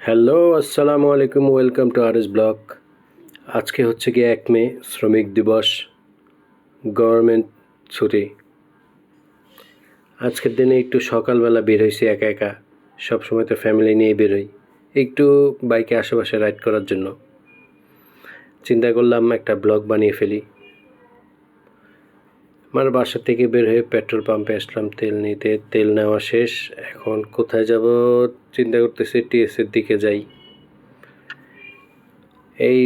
Hello, আসসালামু আলাইকুম, welcome to RS blog. আজকে হচ্ছে কি 1 মে, শ্রমিক দিবস, গভর্নমেন্ট ছুটি। আজকের দিনে একটু সকালবেলা বের হয়েছি একা একা, সবসময় তো ফ্যামিলি নিয়ে বের হই, একটু বাইকে আশেপাশে রাইড করার জন্য। চিন্তা করলাম একটা ব্লগ বানিয়ে ফেলি। আমার বাসা থেকে বের হয়ে পেট্রোল পাম্পে আসলাম তেল নিতে। তেল নেওয়া শেষ, এখন কোথায় যাব চিন্তা করতেছি, টিএসের দিকে যাই। এই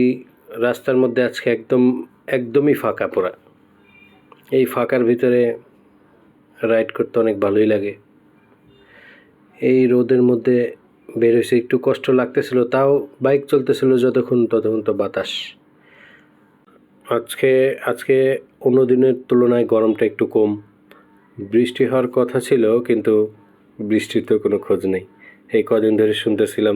রাস্তার মধ্যে আজকে একদমই ফাঁকা পুরা। এই ফাঁকার ভিতরে রাইড করতে অনেক ভালোই লাগে। এই রোদের মধ্যে বের হয়েছে, একটু কষ্ট লাগতেছিল, তাও বাইক চলতেছিল যতক্ষণ ততক্ষণ তো বাতাস। আজকে আজকে অন্য দিনের তুলনায় গরমটা একটু কম। বৃষ্টি হওয়ার কথা ছিল, কিন্তু বৃষ্টির তো কোনো খোঁজ নেই। এই কদিন ধরে শুনতেছিলাম,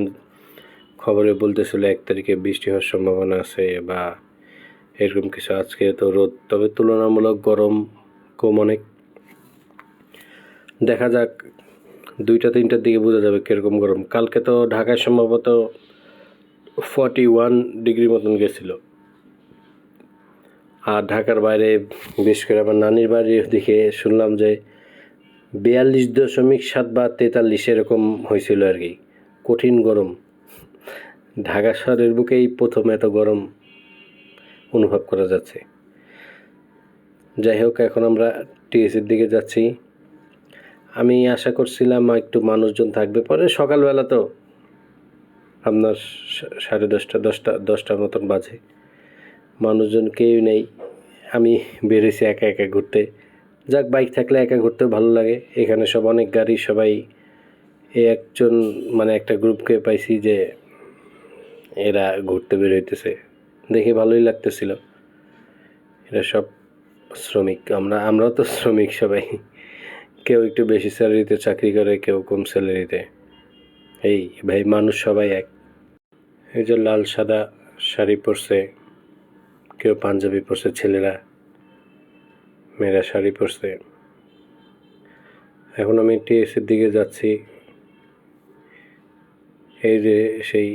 খবরে বলতেছিল 1 তারিখে বৃষ্টি হওয়ার সম্ভাবনা আছে বা এরকম কিছু। আজকে তো রোদ, তবে তুলনামূলক গরম কম অনেক। দেখা যাক, 2টা-3টার দিকে বোঝা যাবে কীরকম গরম। কালকে তো ঢাকায় সম্ভবত 41 ডিগ্রি মতন গেছিল। আর ঢাকার বাইরে, বিশেষ করে আমার নানির বাড়ির দিকে শুনলাম যে 42.7 বা 43 এরকম হয়েছিল আর কি। কঠিন গরম। ঢাকা শহরের বুকেই প্রথম এত গরম অনুভব করা যাচ্ছে। যাই হোক, এখন আমরা টিএসির দিকে যাচ্ছি। আমি আশা করছিলাম একটু মানুষজন থাকবে, পরে সকালবেলা তো আপনার 10:30 মতন বাজে, মানুষজন কেউ নেই। আমি বেরিয়েছি একা একা ঘুরতে। যাক, বাইক থাকলে একা ঘুরতেও ভালো লাগে। এখানে সব অনেক গাড়ি, সবাই একজন একটা গ্রুপকে পাইছি যে এরা ঘুরতে বের হইতেছে, দেখে ভালোই লাগতেছিল। এরা সব শ্রমিক, আমরাও তো শ্রমিক সবাই। কেউ একটু বেশি স্যালারিতে চাকরি করে, কেউ কম স্যালারিতে। এই ভাই, মানুষ সবাই এক। এই যে লাল সাদা শাড়ি পরছে, কেউ পাঞ্জাবি পরছে, ছেলেরা, মেয়েরা শাড়ি পরছে। এখন আমি টিএসির দিকে যাচ্ছি। এই যে সেই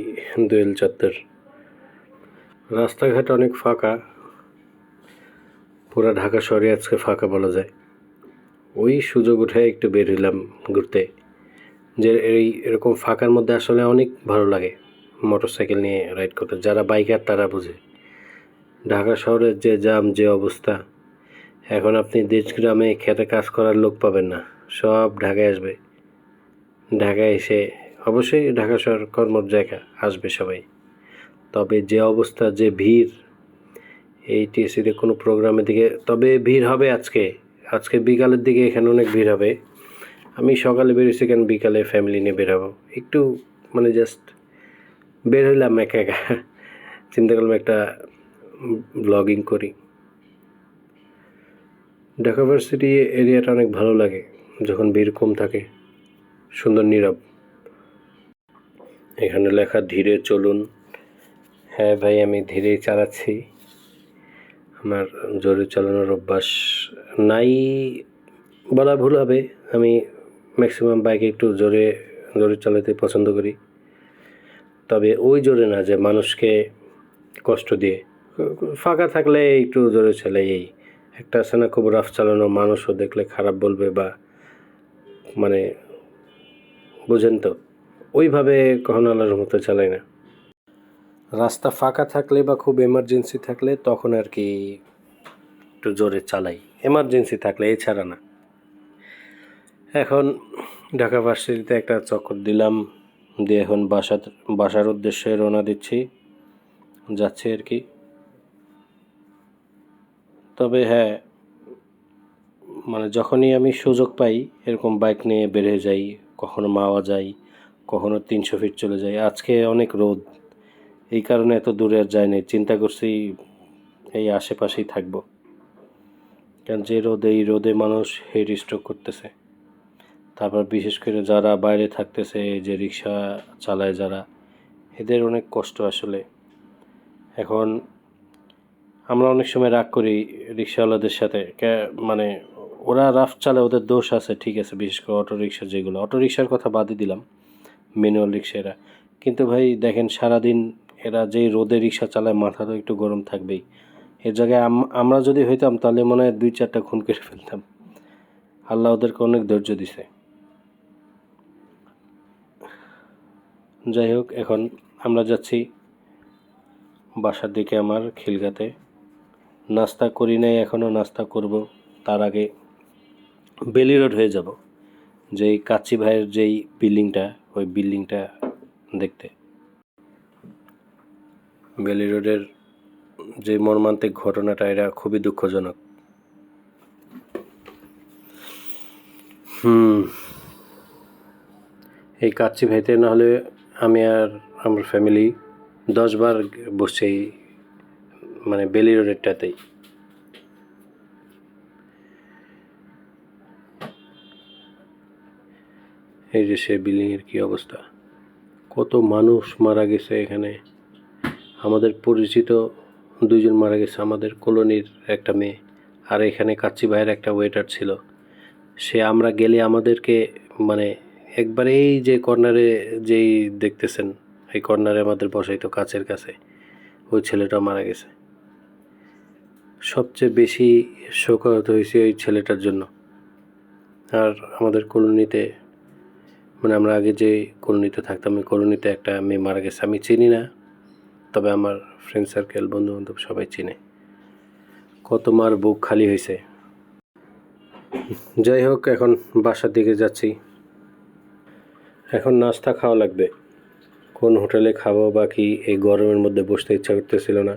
দোয়েল চত্বর। রাস্তাঘাট অনেক ফাঁকা, পুরা ঢাকা শহরে আজকে ফাঁকা বলা যায়। ওই সুযোগ উঠে একটু বের হইলাম ঘুরতে, যে এরকম ফাঁকার মধ্যে আসলে অনেক ভালো লাগে মোটরসাইকেল নিয়ে রাইড করতে। যারা বাইকার তারা বুঝে। ঢাকা শহরের যে জ্যাম, যে অবস্থা, এখন আপনি দেশ গ্রামে খেতে কাজ করার লোক পাবেন না, সব ঢাকায় আসবে। ঢাকায় এসে অবশ্যই ঢাকা শহর কর্মর জায়গা, আসবে সবাই। তবে যে অবস্থা, যে ভিড়, এই টিএসিতে কোনো প্রোগ্রামের দিকে, তবে ভিড় হবে আজকে বিকালের দিকে এখানে অনেক ভিড় হবে। আমি সকালে বেরিয়েছি, কেন বিকালে ফ্যামিলি নিয়ে বেরোবো। একটু জাস্ট বের হইলাম একা একা, চিন্তা করলাম একটা ব্লগিং করি। ঢাকা ভার্সিটি এরিয়াটা অনেক ভালো লাগে যখন ভিড় কম থাকে, সুন্দর নীরব। এখানে লেখা ধীরে চলুন। হ্যাঁ ভাই, আমি ধীরেই চালাচ্ছি। আমার জোরে চালানোর অভ্যাস নাই বলা ভুল হবে। আমি ম্যাক্সিমাম বাইকে একটু জোরে চালাতে পছন্দ করি, তবে ওই জোরে না যে মানুষকে কষ্ট দিয়ে। ফাঁকা থাকলে একটু জোরে চালাই। এই একটা আছে না, খুব রাফ চালানো, মানুষও দেখলে খারাপ বলবে বা বুঝেন তো, ওইভাবে কখনো আল্লাহর মতো চালাই না। রাস্তা ফাঁকা থাকলে বা খুব এমার্জেন্সি থাকলে তখন আর কি একটু জোরে চালাই, এমার্জেন্সি থাকলে, এছাড়া না। এখন ঢাকা ভার্সিটিতে একটা চক্কর দিলাম, দিয়ে এখন বাসার উদ্দেশ্যে রওনা দিচ্ছি, যাচ্ছি আর কি। তবে হ্যাঁ, যখনই আমি সুযোগ পাই এরকম বাইক নিয়ে বেরিয়ে যাই। কখনো মাওয়া যাই, কখনো 300 ফিট চলে যাই। আজকে অনেক রোদ, এই কারণে এত দূরে আর যাইনি। চিন্তা করছি এই আশেপাশেই থাকবো, কারণ এই রোদে মানুষ হেড স্ট্রোক করতেছে। তারপর বিশেষ করে যারা বাইরে থাকতেছে, যে রিক্সা চালায় যারা, এদের অনেক কষ্ট আসলে। এখন আমরা অনেক সময় রাগ করি রিক্সাওয়ালাদের সাথে, ওরা রাফ চালায়, ওদের দোষ আছে, ঠিক আছে। বিশেষ করে অটো রিক্সা, যেগুলো অটো রিক্সার কথা বাদই দিলাম, ম্যানুয়াল রিক্সা, এরা কিন্তু ভাই দেখেন সারাদিন এরা যেই রোদে রিক্সা চালায়, মাথা তো একটু গরম থাকবেই। এর জায়গায় আমরা যদি হইতাম তাহলে মনে হয় 2-4টা খুন করে ফেলতাম। আল্লাহ ওদেরকে অনেক ধৈর্য দিছে। যাই হোক, এখন আমরা যাচ্ছি বাসার দিকে আমার খিলগাতে। নাস্তা করি নাই এখনও, নাস্তা করব। তার আগে বেলি রোড হয়ে যাব, যেই কাচ্চি ভাইয়ের যেই বিল্ডিংটা, ওই বিল্ডিংটা দেখতে। বেলি রোডের যে মর্মান্তিক ঘটনাটা, এটা খুবই দুঃখজনক। এই কাচ্চি ভাইতে নাহলে আমি আর আমার ফ্যামিলি 10 বার বসছি মানে বেলি রোডেরটাতেই। এই যে সে বিল্ডিংয়ের কী অবস্থা, কত মানুষ মারা গেছে এখানে। আমাদের পরিচিত 2জন মারা গেছে, আমাদের কলোনির একটা মেয়ে, আর এখানে কাচ্চি ভাইয়ের একটা ওয়েটার ছিল। সে আমরা গেলে আমাদেরকে মানে একবারে এই যে কর্নারে যেই দেখতেছেন, এই কর্নারে আমাদের বসাইতো কাছের কাছে, ওই ছেলেটা মারা গেছে। সবচেয়ে বেশি শোকাহত হয়েছে ওই ছেলেটার জন্য। আর আমাদের কলোনিতে মানে আমরা আগে যে কলোনিতে থাকতাম, ওই কলোনিতে একটা মেয়ে মারা গেছে। আমি চিনি না, তবে আমার ফ্রেন্ড সার্কেল, বন্ধু বান্ধব সবাই চিনে। কত মার বুক খালি হয়েছে। যাই হোক, এখন বাসার দিকে যাচ্ছি। এখন নাস্তা খাওয়া লাগবে। কোন হোটেলে খাবো বা কি, এই গরমের মধ্যে বসতে ইচ্ছা করতেছিল না।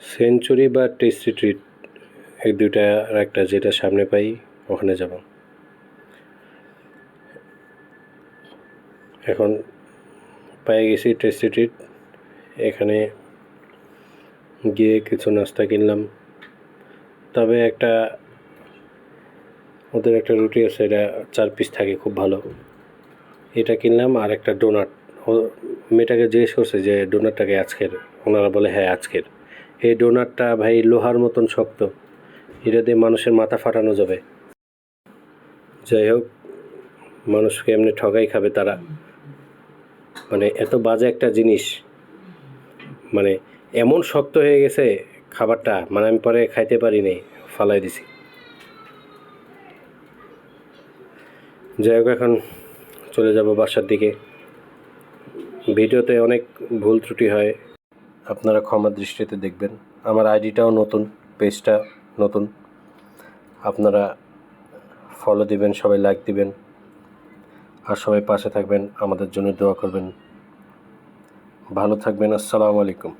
সেঞ্চুরি বা টেস্টি ট্রিট, এই দুইটার একটা যেটা সামনে পাই ওখানে যাব। এখন পেয়ে গেছি টেস্টি ট্রিট। এখানে গিয়ে কিছু নাস্তা কিনলাম। তবে ওদের একটা রুটি আছে, এটা 4 পিস থাকে, খুব ভালো। এটা কিনলাম, আর একটা ডোনাট। মেয়েটাকে জিজ্ঞেস করছে যে ডোনাটটাকে আজকের, ওনারা বলে হ্যাঁ আজকের। এই ডোনাটটা ভাই লোহার মতন শক্ত, এটা দিয়ে মানুষের মাথা ফাটানো যাবে। যাই হোক, মানুষকে এমনি ঠগাই খাবে তারা। মানে এত বাজে একটা জিনিস, মানে এমন শক্ত হয়ে গেছে খাবারটা, মানে আমি পরে খাইতে পারিনি, ফালাই দিছি। যাই হোক, এখন চলে যাব বাসার দিকে। ভিডিওতে অনেক ভুল ত্রুটি হয়, আপনারা ক্ষমা দৃষ্টিতে দেখবেন। আমার আইডিটাও নতুন, পেজটা নতুন। আপনারা ফলো দিবেন, সবাই লাইক দিবেন, আর সবাই পাশে থাকবেন, আমাদের জন্য দোয়া করবেন। ভালো থাকবেন। আসসালামু আলাইকুম।